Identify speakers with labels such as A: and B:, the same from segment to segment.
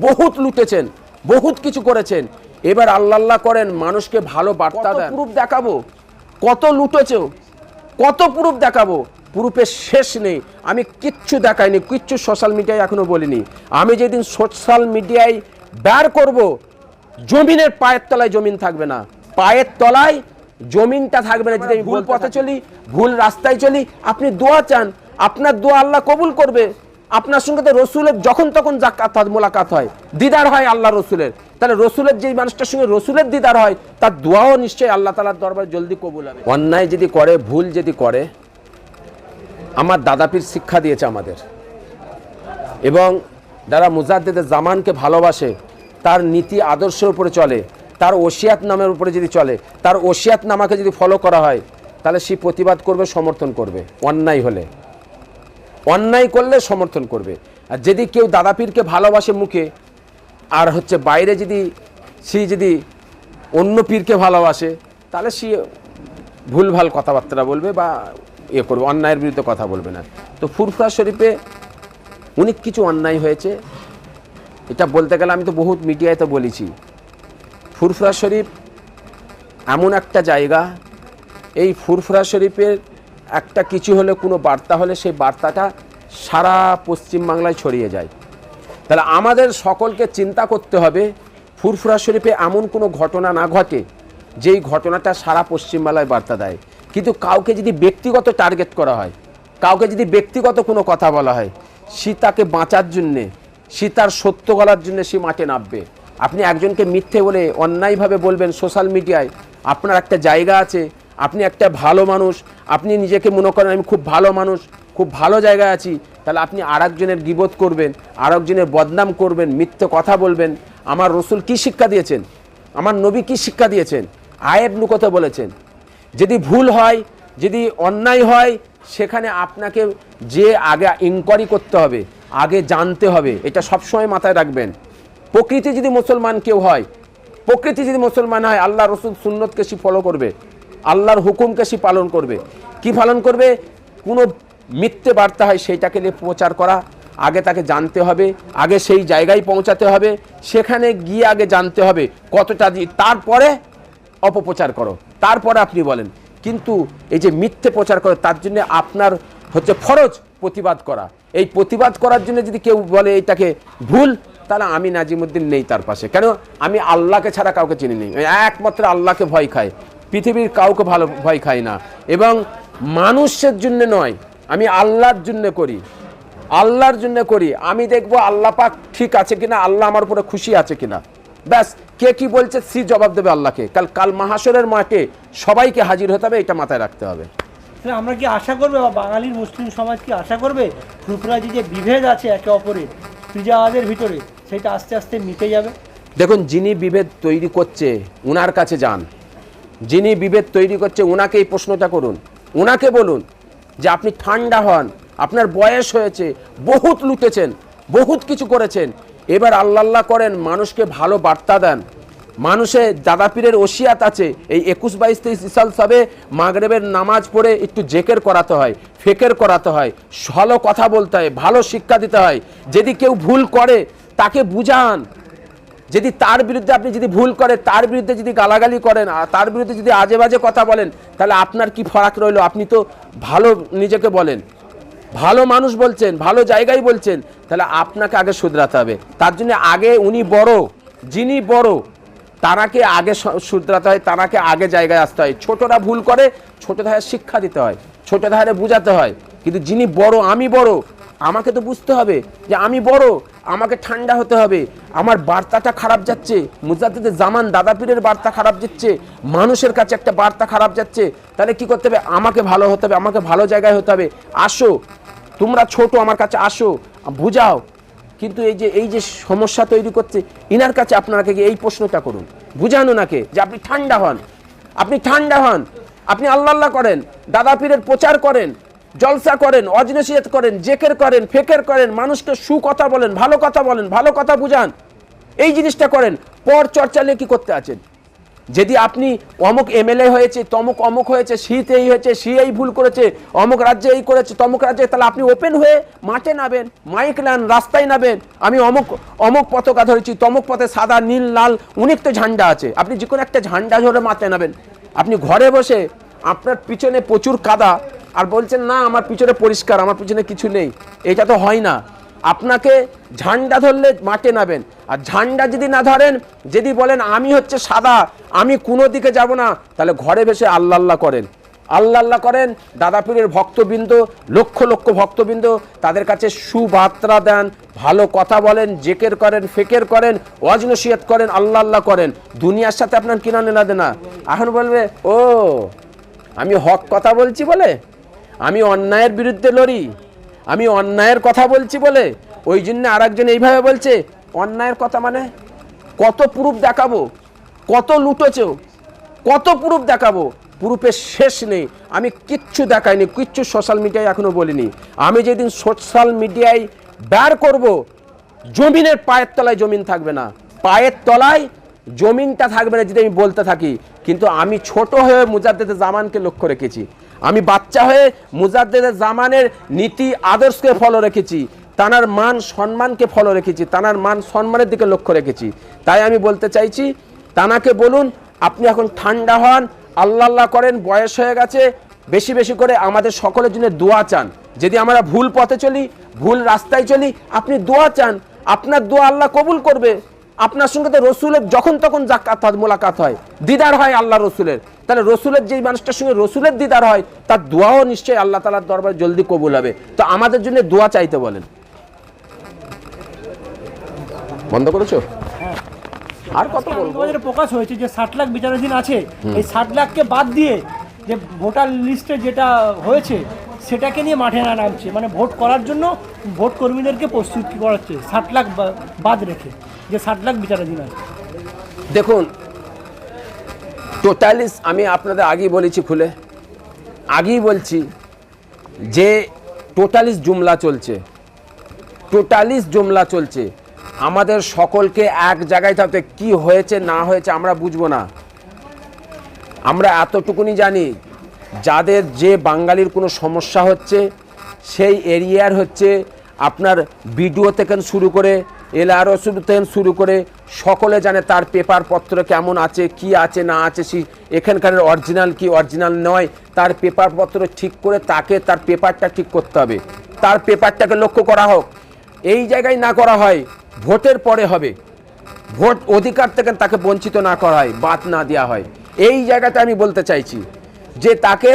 A: বহুত লুটেছেন, বহুত কিছু করেছেন, এবার আল্লাহ আল্লাহ করেন, মানুষকে ভালো বার্তা দেন। প্রুফ দেখাবো, কত লুটেছো, কত প্রুফ দেখাবো, প্রুফের শেষ নেই। আমি কিচ্ছু দেখাইনি, কিচ্ছু সোশ্যাল মিডিয়ায় এখনো বলিনি। আমি যেদিন সোশ্যাল মিডিয়ায় বের করব, জমিনের পায়ের তলায় জমিন থাকবে না, পায়ের তলায় জমিনটা থাকবে না। যদি আমি ভুল পথে চলি, ভুল রাস্তায় চলি, আপনি দোয়া চান, আপনার দোয়া আল্লাহ কবুল করবে। আপনার সঙ্গে তো রসুলের যখন তখন মোলাকাত হয়, দিদার হয় আল্লাহ রসুলের, তাহলে রসুলের যেই মানুষটার সঙ্গে রসুলের দিদার হয়, তার দোয়াও নিশ্চয়ই আল্লাহ তাআলার দরবারে জলদি কবুল হবে। অন্যায় যদি করে, ভুল যদি করে, আমার দাদাপীর শিক্ষা দিয়েছে আমাদের, এবং যারা মুজাদ্দিদে জামানকে ভালোবাসে, তার নীতি আদর্শের উপরে চলে, তার ওসিয়াত নামের উপরে যদি চলে, তার ওসিয়াত নামাকে যদি ফলো করা হয়, তাহলে সে প্রতিবাদ করবে, সমর্থন করবে। অন্যায় হলে, অন্যায় করলে সমর্থন করবে। আর যদি কেউ দাদাপীরকে ভালোবাসে মুখে, আর বাইরে যদি অন্য পীরকে ভালোবাসে, তাহলে সে ভুলভাল কথাবার্তা বলবে বা করবে, অন্যায়ের বিরুদ্ধে কথা বলবে না। তো ফুরফুরা শরীফে অনেক কিছু অন্যায় হয়েছে, এটা বলতে গেলে আমি তো বহুত মিডিয়ায় তো বলেছি। ফুরফুরা শরীফ এমন একটা জায়গা, এই ফুরফুরা শরীফের একটা কিছু হলে, কোনো বার্তা হলে, সেই বার্তাটা সারা পশ্চিমবাংলায় ছড়িয়ে যায়। তাহলে আমাদের সকলকে চিন্তা করতে হবে, ফুরফুরা শরীফে এমন কোনো ঘটনা না ঘটে যেই ঘটনাটা সারা পশ্চিমবাংলায় বার্তা দেয়। কিন্তু কাউকে যদি ব্যক্তিগত টার্গেট করা হয়, কাউকে যদি ব্যক্তিগত কোনো কথা বলা হয়, সে তাকে বাঁচার জন্যে, সে তার সত্য বলার জন্য সে মাঠে নামবে। আপনি একজনকে মিথ্যে বলে অন্যায়ভাবে বলবেন সোশ্যাল মিডিয়ায়, আপনার একটা জায়গা আছে, আপনি একটা ভালো মানুষ, আপনি নিজেকে মনে করেন আমি খুব ভালো মানুষ, খুব ভালো জায়গায় আছি, তাহলে আপনি আরেকজনের গীবত করবেন, আরেকজনের বদনাম করবেন, মিথ্যে কথা বলবেন। আমার রসুল কি শিক্ষা দিয়েছেন, আমার নবী কি শিক্ষা দিয়েছেন, আয়েব লুকোতে বলেছেন। যদি ভুল হয়, যদি অন্যায় হয়, সেখানে আপনাকে যে আগে ইনকোয়ারি করতে হবে, আগে জানতে হবে, এটা সবসময় মাথায় রাখবেন। প্রকৃতি যদি মুসলমান কেউ হয়, প্রকৃতি যদি মুসলমান হয়, আল্লাহ রসুল সুন্নতকে সে ফলো করবে, আল্লাহর হুকুমকে সে পালন করবে। কি পালন করবে? কোনো মিথ্যে বার্তা হয় সেইটাকে নিয়ে প্রচার করা, আগে তাকে জানতে হবে, আগে সেই জায়গায় পৌঁছাতে হবে, সেখানে গিয়ে আগে জানতে হবে কতটা, তারপরে অপপ্রচার করো, তারপরে আপনি বলেন। কিন্তু এই যে মিথ্যে প্রচার করে, তার জন্য আপনার ফরজ প্রতিবাদ করা। এই প্রতিবাদ করার জন্য যদি কেউ বলে এইটাকে ভুল, তাহলে আমি নাজিমুদ্দিন নেই তার পাশে। কেন? আমি আল্লাহকে ছাড়া কাউকে চিনি নেই, একমাত্র আল্লাহকে ভয় খাই, পৃথিবীর কাউকে ভালো ভয় খাই না। এবং মানুষের জন্য নয়, আমি আল্লাহর জন্য করি, আল্লাহর জন্য করি। আমি দেখবো আল্লাহ পাক ঠিক আছে কিনা, আল্লাহ আমার উপরে খুশি আছে কিনা, ব্যাস। কে কি বলছে সে জবাব দেবে আল্লাহকে। কাল মাহাশরের মাঠে সবাইকে হাজির হতে হবে, এটা মাথায় রাখতে হবে।
B: আমরা কি আশা করবে, বা বাঙালির মুসলিম সমাজ কি আশা করবে, ফুরফুরা যে বিভেদ আছে একে অপরের ফিজাদের ভিতরে, সেটা আস্তে আস্তে মিটে যাবে?
A: দেখুন, যিনি বিভেদ তৈরি করছে ওনার কাছে যান, যিনি বিভেদ তৈরি করছে ওনাকে এই প্রশ্নটা করুন, ওনাকে বলুন যে আপনি ঠান্ডা হন, আপনার বয়স হয়েছে, বহুত লুটেছেন, বহুত কিছু করেছেন, এবার আল্লাহ আল্লাহ করেন, মানুষকে ভালো বার্তা দেন। মানুষের দাদাপীরের ওসিয়াত আছে, এই 21, 22, 23 সাল সবে মাগরিবের নামাজ পড়ে একটু জেকের করাতে হয়, ফেকের করাতে হয়, ভালো কথা বলতে হয়, ভালো শিক্ষা দিতে হয়। যদি কেউ ভুল করে তাকে বুঝান, যদি তার বিরুদ্ধে আপনি যদি ভুল করে, তার বিরুদ্ধে যদি গালাগালি করেন, আর তার বিরুদ্ধে যদি আজে বাজে কথা বলেন, তাহলে আপনার কি ফারাক রইলো? আপনি তো ভালো নিজেকে বলেন, ভালো মানুষ বলছেন, ভালো জায়গায় বলছেন, তাহলে আপনাকে আগে শুধরাতে হবে। তার জন্য আগে উনি বড়, যিনি বড় তারাকে আগে শুধরাতে হয়, তারাকে আগে জায়গায় আসতে হয়। ছোটরা ভুল করে, ছোট ধারে শিক্ষা দিতে হয়, ছোট ধারে বুঝাতে হয়। কিন্তু যিনি বড়, আমি বড়, আমাকে তো বুঝতে হবে যে আমি বড়, আমাকে ঠান্ডা হতে হবে। আমার বার্তাটা খারাপ যাচ্ছে, মুজাদ্দিদে জামান দাদাপীরের বার্তা খারাপ যাচ্ছে, মানুষের কাছে একটা বার্তা খারাপ যাচ্ছে, তাহলে কি করতে হবে? আমাকে ভালো হতে হবে, আমাকে ভালো জায়গায় হতে হবে। আসো, তোমরা ছোট, আমার কাছে আসো, বুঝাও। কিন্তু এই যে সমস্যা তৈরি করছে, ইনার কাছে আপনাকে এই প্রশ্নটা করুন, বুঝানো নাকে যে আপনি ঠান্ডা হন, আপনি ঠান্ডা হন, আপনি আল্লাহ আল্লাহ করেন, দাদাপীরের প্রচার করেন, জলসা করেন, অজনসিয়ত করেন, জেকের করেন, ফেকের করেন, মানুষকে সুকথা বলেন, ভালো কথা বলেন, ভালো কথা বুঝান, এই জিনিসটা করেন। পর চর্চা নিয়ে কি করতে আছেন? যদি আপনি অমুক এমএলএ হয়েছে, তমুক অমুক হয়েছে, শীত এই হয়েছে, সি এই ভুল করেছে, অমুক রাজ্যে এই করেছে, তমুক রাজ্যে, তাহলে আপনি ওপেন হয়ে মাঠে নামেন, মাইক নেন, রাস্তায় নামেন, আমি অমুক অমুক পতাকা ধরেছি, তমুক পথে সাদা নীল লাল অনেক তো ঝান্ডা আছে, আপনি যে কোনো একটা ঝান্ডা ধরে মাঠে নামেন। আপনি ঘরে বসে আপনার পিছনে প্রচুর কাদা আর বলছেন না আমার পিছনে পরিষ্কার, আমার পিছনে কিছু নেই, এটা তো হয় না। আপনাকে ঝান্ডা ধরলে মাঠে নাবেন, আর ঝান্ডা যদি না ধরেন, যদি বলেন আমি হচ্ছে সাদা, আমি কোনো দিকে যাব না, তাহলে ঘরে বসে আল্লাহ আল্লাহ করেন, আল্লাহ আল্লাহ করেন। দাদা পীরের ভক্তবৃন্দ, লক্ষ লক্ষ ভক্তবৃন্দ, তাদের কাছে সুবার্তা দেন, ভালো কথা বলেন, জেকের করেন, ফেকের করেন, ওয়াজ নসিহত করেন, আল্লাহ আল্লাহ করেন। দুনিয়ার সাথে আপনার কিনা নেনা দেনা। এখন বলবে ও আমি হক কথা বলছি বলে, আমি অন্যায়ের বিরুদ্ধে লড়ি, আমি অন্যায়ের কথা বলছি বলে ওই জন্য আর একজন এইভাবে বলছে। অন্যায়ের কথা মানে কত প্রুফ দেখাবো, কত লুটেছো, কত প্রুফ দেখাবো, প্রুফের শেষ নেই। আমি কিচ্ছু দেখাইনি, কিচ্ছু সোশ্যাল মিডিয়ায় এখনো বলিনি। আমি যেদিন সোশ্যাল মিডিয়ায় বের করব, জমিনের পায়ের তলায় জমিন থাকবে না, পায়ের তলায় জমিনটা থাকবে না যদি আমি বলতে থাকি। কিন্তু আমি ছোট হয়ে মুজাদ্দেদে জামানকে লক্ষ্য রেখেছি, আমি বাচ্চা হয়ে মুজাদ্দেদে জামানের নীতি আদর্শকে ফলো রেখেছি, তানার মান সম্মানকে ফলো রেখেছি, তানার মান সম্মানের দিকে লক্ষ্য রেখেছি। তাই আমি বলতে চাইছি, তানাকে বলুন আপনি এখন ঠান্ডা হন, আল্লাহ আল্লাহ করেন, বয়স হয়ে গেছে, বেশি বেশি করে আমাদের সকলের জন্য দোয়া চান। যদি আমরা ভুল পথে চলি, ভুল রাস্তায় চলি, আপনি দোয়া চান, আপনার দোয়া আল্লাহ কবুল করবে। আপনার সঙ্গে তো রসুলের যখন তখন মোলাকাত হয়, দিদার হয় আল্লাহ রসুলের, তাহলে রসুলের যেই মানুষটার সঙ্গে রসুলের দিদার হয়, তার দোয়াও নিশ্চয়ই আল্লাহ তাআলার দরবারে জলদি কবুল হবে। তো আমাদের জন্য দোয়া চাইতে বলেন। বন্ধ করেছো? আর কত বলবো?
B: প্রকাশ হয়েছে যে 60 লাখ বিচারাধীন আছে, এই 60 লাখকে বাদ দিয়ে যে ভোটার লিস্টে যেটা হয়েছে সেটাকে নিয়ে মাঠে না নামছে, মানে ভোট করার জন্য ভোট কর্মীদেরকে প্রস্তুতি করাচ্ছে 60 লাখ বাদ রেখে, যে 60 লাখ বিচারাধীন আছে।
A: দেখুন টোটালিস, আমি আপনাদের আগেই বলেছি, খুলে আগেই বলছি যে টোটালিস জুমলা চলছে, টোটালিস জুমলা চলছে। আমাদের সকলকে এক জায়গায় থাকতে কি হয়েছে না হয়েছে আমরা বুঝবো না। আমরা এতটুকুনি জানি, যাদের যে বাঙালির কোনো সমস্যা হচ্ছে সেই এরিয়ার হচ্ছে আপনার ভিডিও থেকে শুরু করে এলআরও থেকে শুরু করে সকলে জানে তার পেপার পত্র কেমন আছে, কি আছে না আছে, এখানকার অরিজিনাল কি অরিজিনাল নয়, তার পেপার পত্র ঠিক করে তাকে তার পেপারটা ঠিক করতে হবে, তার পেপারটাকে লক্ষ্য করা হোক। এই জায়গায় না করা হয়, ভোটের পরে হবে, ভোট অধিকার থেকে তাকে বঞ্চিত না করা হয়, বাদ না দেওয়া হয়। এই জায়গাতে আমি বলতে চাইছি যে তাকে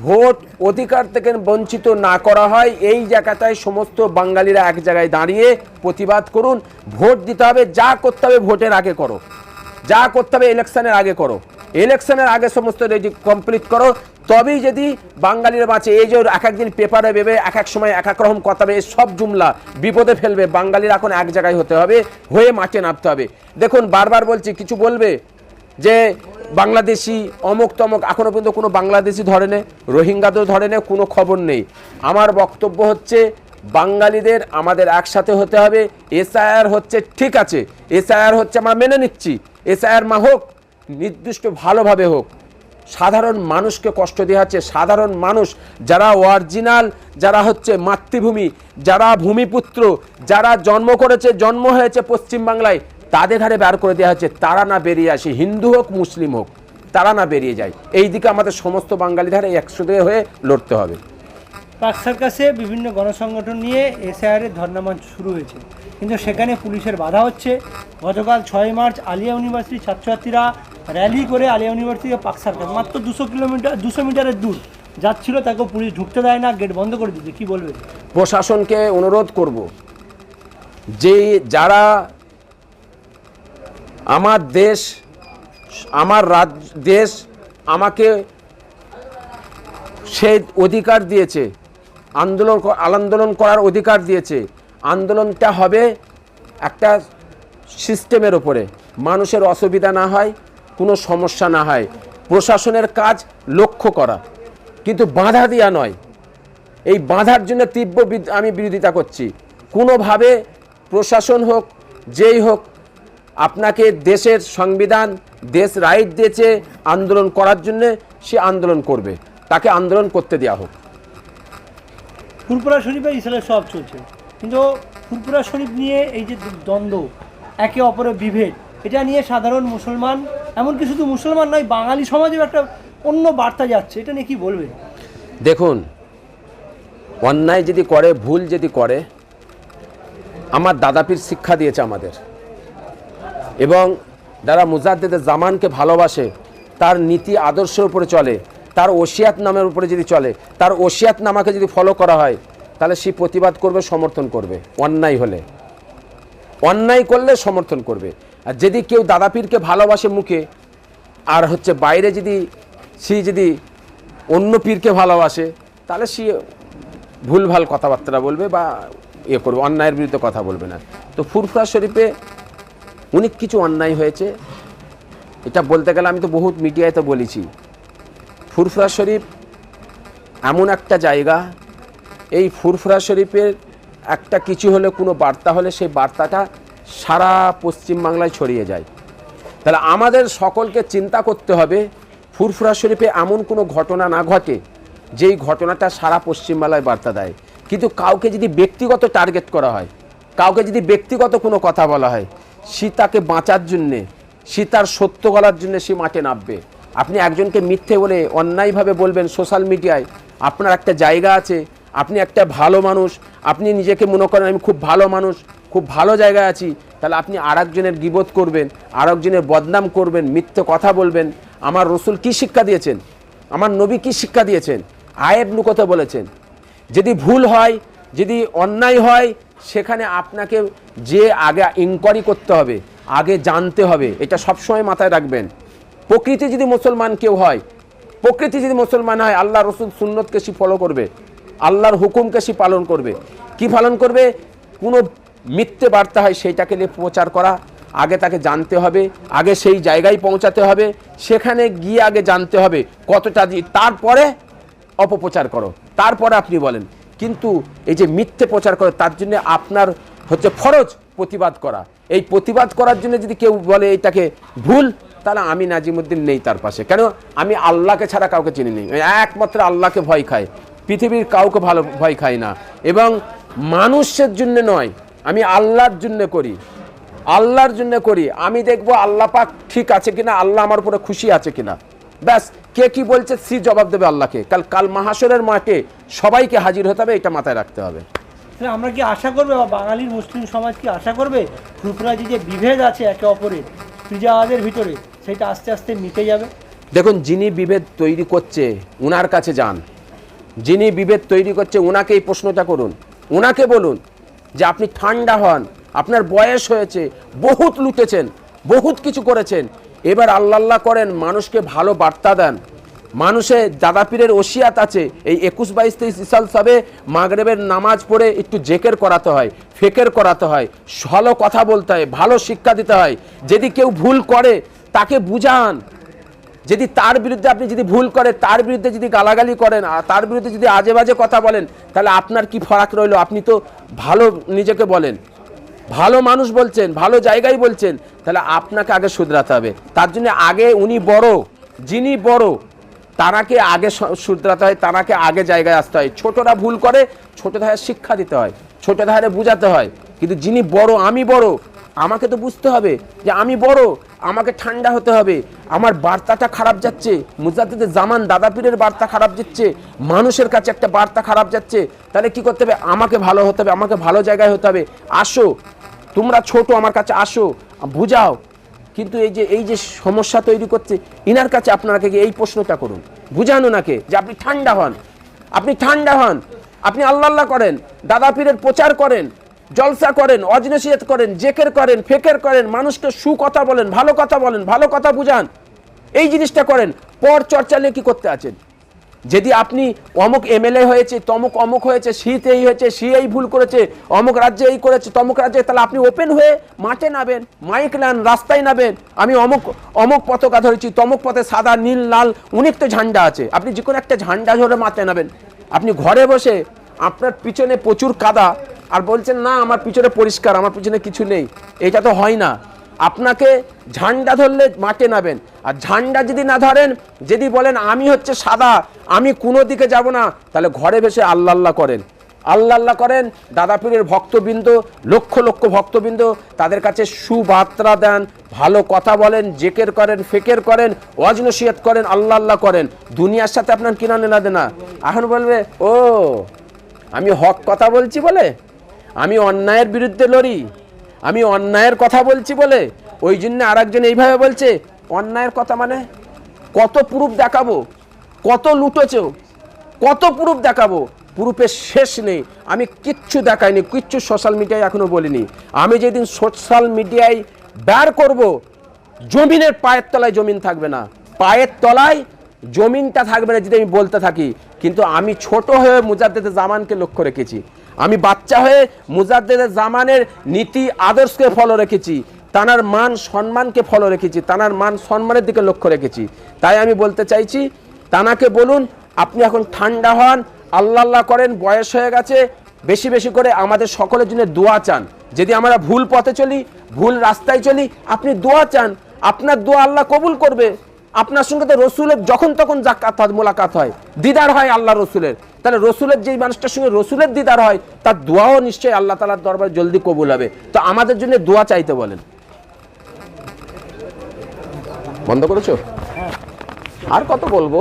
A: ভোট অধিকার থেকে বঞ্চিত না করা হয়। এই জায়গাটায় সমস্ত বাঙালিরা এক জায়গায় দাঁড়িয়ে প্রতিবাদ করুন। ভোট দিতে হবে, যা করতে হবে ভোটের আগে করো, যা করতে হবে ইলেকশনের আগে করো, ইলেকশনের আগে সমস্ত রেডি কমপ্লিট করো, তবেই যদি বাঙালিরা বাঁচে। এই যে এক একদিন পেপারে ভেবে এক এক সময় এক এক রকম কথা হবে, সব জুমলা বিপদে ফেলবে। বাঙালিরা এখন এক জায়গায় হতে হবে, হয়ে মাঠে নামতে হবে। দেখুন বারবার বলছি, কিছু বলবে যে বাংলাদেশি অমুক তমুক, এখনো পর্যন্ত কোনো বাংলাদেশি ধরে নে, রোহিঙ্গাদের ধরে নে, কোনো খবর নেই। আমার বক্তব্য হচ্ছে বাঙালিদের আমাদের একসাথে হতে হবে। এসআইআর হচ্ছে ঠিক আছে, এসআইআর হচ্ছে আমরা মেনে নিচ্ছি, এসআইআর মা হোক, নির্দিষ্ট ভালোভাবে হোক। সাধারণ মানুষকে কষ্ট দেওয়া হচ্ছে, সাধারণ মানুষ যারা অরিজিনাল, যারা হচ্ছে মাতৃভূমি, যারা ভূমিপুত্র, যারা জন্ম করেছে, জন্ম হয়েছে পশ্চিমবাংলায়, তাদের হারে বের করে দেওয়া হচ্ছে। তারা না বেরিয়ে আসে, হিন্দু হোক মুসলিম হোক, তারা না বেরিয়ে যায়। এই দিকে আমাদের সমস্ত বাঙালি ধারে একসাথে হয়ে লড়তে হবে।
B: পাক সার্কাসে বিভিন্ন গণসংগঠন নিয়ে এসআইআরের ধর্নামঞ্চ শুরু হয়েছে, কিন্তু সেখানে পুলিশের বাধা হচ্ছে। গতকাল 6 মার্চ আলিয়া ইউনিভার্সিটির ছাত্রছাত্রীরা র্যালি করে আলিয়া ইউনিভার্সিটি পাক সার্কাস মাত্র 200 মিটারের দূর যাচ্ছিল, তাকে পুলিশ ঢুকতে দেয় না, গেট বন্ধ করে দিচ্ছে। কি বলবে?
A: প্রশাসনকে অনুরোধ করব যে যারা আমার দেশ, আমার দেশ আমাকে সেই অধিকার দিয়েছে, আন্দোলন করার অধিকার দিয়েছে। আন্দোলনটা হবে একটা সিস্টেমের ওপরে, মানুষের অসুবিধা না হয়, কোনো সমস্যা না হয়। প্রশাসনের কাজ লক্ষ্য করা, কিন্তু বাধা দেওয়া নয়। এই বাধার জন্য তীব্র আমি বিরোধিতা করছি। কোনোভাবে প্রশাসন হোক, যেই হোক, আপনাকে দেশের সংবিধান দেশ রাইট দিয়েছে আন্দোলন করার জন্য, সে আন্দোলন করবে, তাকে আন্দোলন করতে দেওয়া হোক।
B: ফুরফুরা শরীফে ইসলামের সব চলছে, কিন্তু ফুরফুরা শরীফ নিয়ে এই যে দ্বন্দ্ব, একে অপরের বিভেদ, এটা নিয়ে সাধারণ মুসলমান, এমনকি শুধু মুসলমান নয়, বাঙালি সমাজেও একটা অন্য বার্তা যাচ্ছে, এটা নিয়ে কি বলবেন?
A: দেখুন, অন্যায় যদি করে, ভুল যদি করে, আমার দাদাপীর শিক্ষা দিয়েছে আমাদের, এবং যারা মুজাদ্দেদে জামানকে ভালোবাসে, তার নীতি আদর্শের উপরে চলে, তার ওসিয়াত নামের উপরে যদি চলে, তার ওসিয়াত নামাকে যদি ফলো করা হয়, তাহলে সে প্রতিবাদ করবে, সমর্থন করবে। অন্যায় হলে, অন্যায় করলে সমর্থন করবে। আর যদি কেউ দাদাপীরকে ভালোবাসে মুখে, আর বাইরে যদি অন্য পীরকে ভালোবাসে, তাহলে সে ভুলভাল কথাবার্তা বলবে বা করবে, অন্যায়ের বিরুদ্ধে কথা বলবে না। তো ফুরফুরা শরীফে অনেক কিছু অন্যায় হয়েছে, এটা বলতে গেলে আমি তো বহুত মিডিয়ায় তো বলেছি। ফুরফুরা শরীফ এমন একটা জায়গা, এই ফুরফুরা শরীফের একটা কিছু হলে, কোনো বার্তা হলে, সেই বার্তাটা সারা পশ্চিমবাংলায় ছড়িয়ে যায়। তাহলে আমাদের সকলকে চিন্তা করতে হবে, ফুরফুরা শরীফে এমন কোনো ঘটনা না ঘটে যেই ঘটনাটা সারা পশ্চিমবাংলায় বার্তা দেয়। কিন্তু কাউকে যদি ব্যক্তিগত টার্গেট করা হয়, কাউকে যদি ব্যক্তিগত কোনো কথা বলা হয়, সে তাকে বাঁচার জন্যে, সে তার সত্য বলার জন্যে সে মাঠে নামবে। আপনি একজনকে মিথ্যে বলে অন্যায়ভাবে বলবেন সোশ্যাল মিডিয়ায়, আপনার একটা জায়গা আছে, আপনি একটা ভালো মানুষ, আপনি নিজেকে মনে করেন আমি খুব ভালো মানুষ, খুব ভালো জায়গায় আছি, তাহলে আপনি আরেকজনের গীবত করবেন, আরেকজনের বদনাম করবেন, মিথ্যে কথা বলবেন। আমার রসুল কি শিক্ষা দিয়েছেন, আমার নবী কি শিক্ষা দিয়েছেন, আয়েব লুকোতে বলেছেন। যদি ভুল হয়, যদি অন্যায় হয়, সেখানে আপনাকে যে আগে ইনকোয়ারি করতে হবে, আগে জানতে হবে, এটা সবসময় মাথায় রাখবেন। প্রকৃতি যদি মুসলমান কেউ হয়, প্রকৃতি যদি মুসলমান হয়, আল্লাহ রসুল সুন্নতকে সে ফলো করবে, আল্লাহর হুকুমকে সে পালন করবে। কি পালন করবে? কোনো মিথ্যে বার্তা হয় সেইটাকে নিয়ে প্রচার করা, আগে তাকে জানতে হবে, আগে সেই জায়গায় পৌঁছাতে হবে, সেখানে গিয়ে আগে জানতে হবে কতটা, তারপরে অপপ্রচার করো, তারপরে আপনি বলেন। কিন্তু এই যে মিথ্যে প্রচার করে, তার জন্য আপনার ফরজ প্রতিবাদ করা। এই প্রতিবাদ করার জন্য যদি কেউ বলে এটাকে ভুল, তাহলে আমি নাজিমুদ্দিন নেই তার পাশে। কেন? আমি আল্লাহকে ছাড়া কাউকে চিনি নেই, একমাত্র আল্লাহকে ভয় খাই, পৃথিবীর কাউকে ভালো ভয় খাই না। এবং মানুষের জন্য নয়, আমি আল্লাহর জন্য করি, আল্লাহর জন্য করি। আমি দেখবো আল্লাহ পাক ঠিক আছে কিনা, আল্লাহ আমার উপরে খুশি আছে কিনা, ব্যাস। কে কি বলছে সে জবাব দেবে আল্লাহকে। কাল মাহাশরের মাঠে সবাইকে হাজির হতে হবে, এটা মাথায় রাখতে হবে।
B: আমরা কি আশা করবে, বা বাঙালির মুসলিম সমাজ কি আশা করবে, ফুরফুরা যে বিভেদ আছে একে অপরের ফিজাদের ভিতরে, সেটা আস্তে আস্তে মিটে যাবে?
A: দেখুন, যিনি বিভেদ তৈরি করছে উনার কাছে যান, যিনি বিভেদ তৈরি করছে উনাকে এই প্রশ্নটা করুন, উনাকে বলুন যে আপনি ঠান্ডা হন, আপনার বয়স হয়েছে, বহুত লুটেছেন, বহুত কিছু করেছেন, এবার আল্লাহ করেন, মানুষকে ভালো বার্তা দেন। মানুষের দাদাপীরের ওসিয়াত আছে, এই 21, 22, 23 সাল সবে মাগরিবের নামাজ পড়ে একটু জেকের করাতে হয়, ফেকের করাতে হয়, ভালো কথা বলতে হয়, ভালো শিক্ষা দিতে হয়। যদি কেউ ভুল করে তাকে বুঝান, যদি তার বিরুদ্ধে আপনি যদি ভুল করে, তার বিরুদ্ধে যদি গালাগালি করেন, আর তার বিরুদ্ধে যদি আজে বাজে কথা বলেন, তাহলে আপনার কি ফারাক রইল? আপনি তো ভালো নিজেকে বলেন, ভালো মানুষ বলছেন, ভালো জায়গায় বলছেন, তাহলে আপনাকে আগে শুধরাতে হবে। তার জন্য আগে উনি বড়, যিনি বড় তারাকে আগে শুধরাতে হয়, তারাকে আগে জায়গায় আসতে হয়। ছোটরা ভুল করে, ছোট ধারে শিক্ষা দিতে হয়, ছোট ধারে বুঝাতে হয়। কিন্তু যিনি বড়, আমি বড়, আমাকে তো বুঝতে হবে যে আমি বড়, আমাকে ঠান্ডা হতে হবে। আমার বার্তাটা খারাপ যাচ্ছে, মুজাদ্দেদে জামান দাদাপীরের বার্তা খারাপ যাচ্ছে, মানুষের কাছে একটা বার্তা খারাপ যাচ্ছে, তাহলে কি করতে হবে? আমাকে ভালো হতে হবে, আমাকে ভালো জায়গায় হতে হবে। আসো, তোমরা ছোট, আমার কাছে আসো, বুঝাও। কিন্তু এই যে সমস্যা তৈরি করছে, ইনার কাছে আপনাকে এই প্রশ্নটা করুন, বুঝান ওনাকে যে আপনি ঠান্ডা হন, আপনি ঠান্ডা হন, আপনি আল্লাহ করেন, দাদাপীরের প্রচার করেন, জলসা করেন, অজনসিয়ত করেন, জেকের করেন, ফেকের করেন, মানুষকে সুকথা বলেন, ভালো কথা বলেন, ভালো কথা বুঝান, এই জিনিসটা করেন। পর চর্চা নিয়ে কি করতে আছেন? যদি আপনি অমুক এমএলএ হয়েছে, তমুক অমুক হয়েছে, শীত এই হয়েছে, সি এই ভুল করেছে, অমুক রাজ্যে এই করেছে, তমুক রাজ্যে, তাহলে আপনি ওপেন হয়ে মাঠে নাবেন, মাইক নেন, রাস্তায় নাবেন, আমি অমুক পতাকা ধরেছি, তমুক পথে সাদা নীল লাল অনেক তো ঝান্ডা আছে, আপনি যে কোনো একটা ঝান্ডা ধরে মাথায় নাবেন। আপনি ঘরে বসে আপনার পিছনে প্রচুর কাদা আর বলছেন না আমার পিছনে পরিষ্কার, আমার পিছনে কিছু নেই, এটা তো হয় না। আপনাকে ঝান্ডা ধরলে মাঠে নাবেন, আর ঝান্ডা যদি না ধরেন, যদি বলেন আমি হচ্ছে সাদা, আমি কোনো দিকে যাব না, তাহলে ঘরে বসে আল্লাহ আল্লাহ করেন, আল্লাহ আল্লাহ করেন। দাদা পীরের ভক্তবৃন্দ, লক্ষ লক্ষ ভক্তবৃন্দ, তাদের কাছে সুবার্তা দেন, ভালো কথা বলেন, জেকের করেন, ফেকের করেন, ওয়াজ নসিহত করেন, আল্লাহ আল্লাহ করেন। দুনিয়ার সাথে আপনার কিনা নেনা দেনা। এখন বলবে ও আমি হক কথা বলছি বলে, আমি অন্যায়ের বিরুদ্ধে লড়ি, আমি অন্যায়ের কথা বলছি বলে, ওই জন্য আর একজন এইভাবে বলছে। অন্যায়ের কথা মানে কত প্রুফ দেখাবো, কত লুটেছো, কত প্রুফ দেখাবো, প্রুফের শেষ নেই। আমি কিচ্ছু দেখাইনি, কিচ্ছু সোশ্যাল মিডিয়ায় এখনো বলিনি। আমি যেদিন সোশ্যাল মিডিয়ায় বের করব, জমিনের পায়ের তলায় জমিন থাকবে না, পায়ের তলায় জমিনটা থাকবে না যদি আমি বলতে থাকি। কিন্তু আমি ছোট হয়ে মুজাদ্দেদে জামানকে লক্ষ্য রেখেছি, আমি বাচ্চা হয়ে মুজাদ্দেদে জামানের নীতি আদর্শকে ফলো রেখেছি, তানার মান সম্মানকে ফলো রেখেছি, তানার মান সম্মানের দিকে লক্ষ্য রেখেছি। তাই আমি বলতে চাইছি, তানাকে বলুন আপনি এখন ঠান্ডা হন, আল্লাহ আল্লাহ করেন, বয়স হয়ে গেছে, বেশি বেশি করে আমাদের সকলের জন্য দোয়া চান। যদি আমরা ভুল পথে চলি, ভুল রাস্তায় চলি, আপনি দোয়া চান, আপনার দোয়া আল্লাহ কবুল করবে। আপনার সঙ্গে তো রসুলের যখন তখন জাকাত হয়, মোলাকাত হয়, দিদার হয় আল্লাহ রসুলের। তাহলে রসুলের যেই মানুষটার সঙ্গে রসুলের দিদার হয়, তার দোয়াও নিশ্চয়ই আল্লাহ তাআলার দরবারে জলদি কবুল হবে। তো আমাদের জন্য দোয়া চাইতে বলেন। বন্ধ করেছো? আর কত বলবো?